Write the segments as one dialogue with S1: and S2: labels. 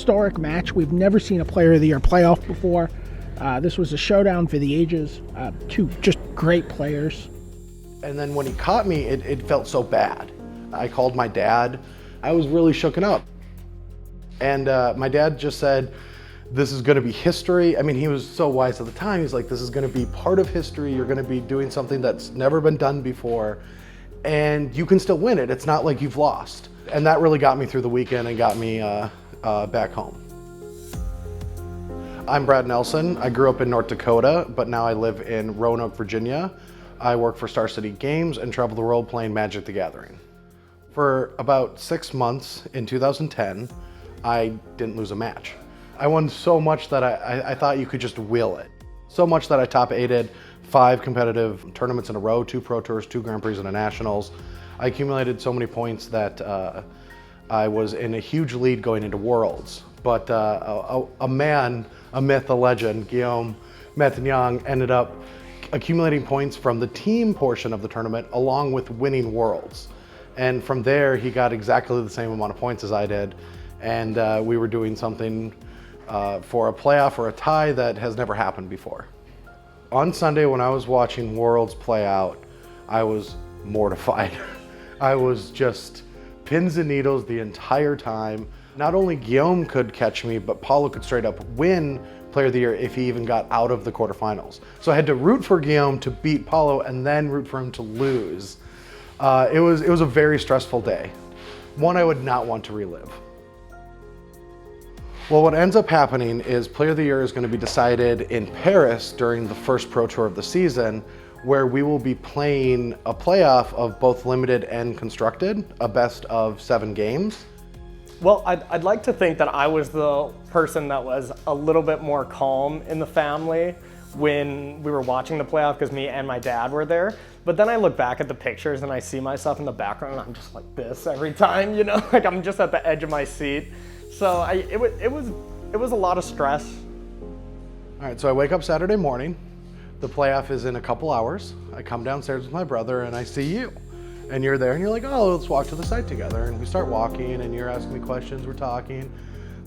S1: historic match. We've never seen a Player of the Year playoff before. This was a showdown for the ages. Two just great players.
S2: And then when he caught me, it felt so bad. I called my dad. I was really shooken up. And my dad just said, this is gonna be history. I mean, he was so wise at the time. He's like, this is gonna be part of history. You're gonna be doing something that's never been done before, and you can still win it. It's not like you've lost. And that really got me through the weekend and got me back home. I'm Brad Nelson. I grew up in North Dakota, but now I live in Roanoke, Virginia. I work for Star City Games and travel the world playing Magic the Gathering. For about 6 months in 2010, I didn't lose a match. I won so much that I thought you could just will it. So much that I top 8'd 5 competitive tournaments in a row, 2 Pro Tours, 2 Grand Prix and a Nationals. I accumulated so many points that I was in a huge lead going into Worlds. But a man, a myth, a legend, Guillaume Matignon, ended up accumulating points from the team portion of the tournament along with winning Worlds. And from there, he got exactly the same amount of points as I did. And we were doing something for a playoff or a tie that has never happened before. On Sunday, when I was watching Worlds play out, I was mortified. I was just pins and needles the entire time. Not only Guillaume could catch me, but Paulo could straight up win Player of the Year if he even got out of the quarterfinals. So I had to root for Guillaume to beat Paulo and then root for him to lose. It was a very stressful day. One I would not want to relive. Well, what ends up happening is Player of the Year is going to be decided in Paris during the first Pro Tour of the season, where we will be playing a playoff of both limited and constructed, a best of 7 games.
S3: Well, I'd like to think that I was the person that was a little bit more calm in the family when we were watching the playoff because me and my dad were there. But then I look back at the pictures and I see myself in the background and I'm just like this every time, you know, like I'm just at the edge of my seat. So it was a lot of stress.
S2: All right, so I wake up Saturday morning. The playoff is in a couple hours. I come downstairs with my brother and I see you. And you're there and you're like, oh, let's walk to the site together. And we start walking and you're asking me questions, we're talking.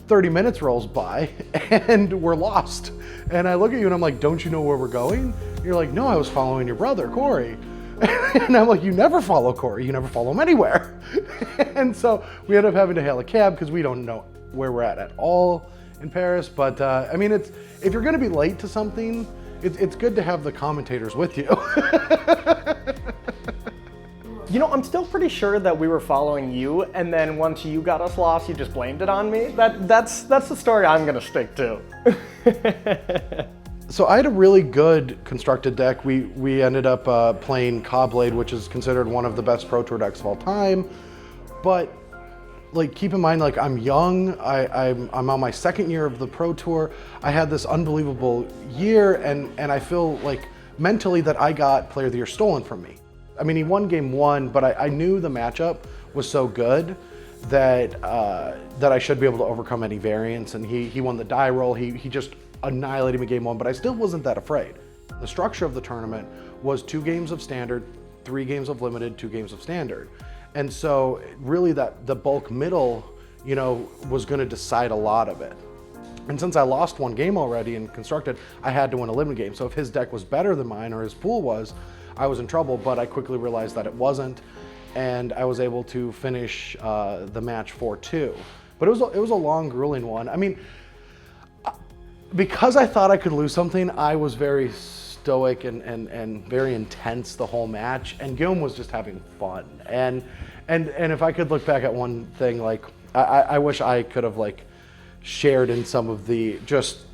S2: 30 minutes rolls by and we're lost. And I look at you and I'm like, don't you know where we're going? You're like, no, I was following your brother, Corey. And I'm like, you never follow Corey, you never follow him anywhere. And so we end up having to hail a cab because we don't know where we're at all in Paris. But I mean, if you're gonna be late to something, it's good to have the commentators with you.
S3: You know, I'm still pretty sure that we were following you, and then once you got us lost, you just blamed it on me. That's the story I'm gonna stick to.
S2: So I had a really good constructed deck. We ended up playing Cobblade, which is considered one of the best Pro Tour decks of all time. But like, keep in mind, like, I'm young. I'm on my 2nd year of the Pro Tour. I had this unbelievable year, and I feel like mentally that I got Player of the Year stolen from me. I mean, he won game 1, but I knew the matchup was so good that that I should be able to overcome any variance. And he won the die roll. He just annihilated me game 1, but I still wasn't that afraid. The structure of the tournament was 2 games of standard, 3 games of limited, 2 games of standard. And so really the bulk middle, you know, was going to decide a lot of it. And since I lost 1 game already in constructed, I had to win a limited game. So if his deck was better than mine or his pool was, I was in trouble, but I quickly realized that it wasn't, and I was able to finish the match 4-2. But it was a long, grueling one. I mean, because I thought I could lose something, I was very stoic and very intense the whole match, and Guillaume was just having fun. And if I could look back at one thing, like I wish I could have like shared in some of the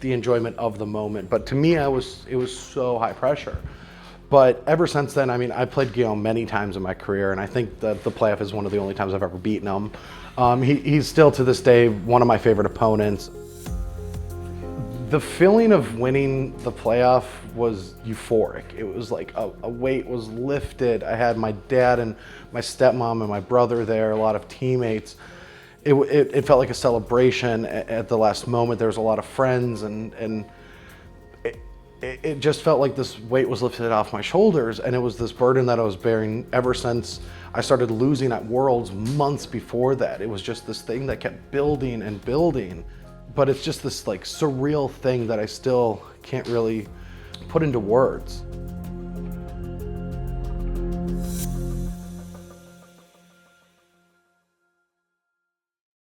S2: enjoyment of the moment. But to me, it was so high pressure. But ever since then, I mean, I played Guillaume many times in my career, and I think that the playoff is one of the only times I've ever beaten him. He's still to this day one of my favorite opponents. The feeling of winning the playoff was euphoric. It was like a weight was lifted. I had my dad and my stepmom and my brother there, a lot of teammates. It felt like a celebration at the last moment. There was a lot of friends, and it just felt like this weight was lifted off my shoulders, and it was this burden that I was bearing ever since I started losing at Worlds months before that. It was just this thing that kept building and building. but it's just this like surreal thing that I still can't really put into words.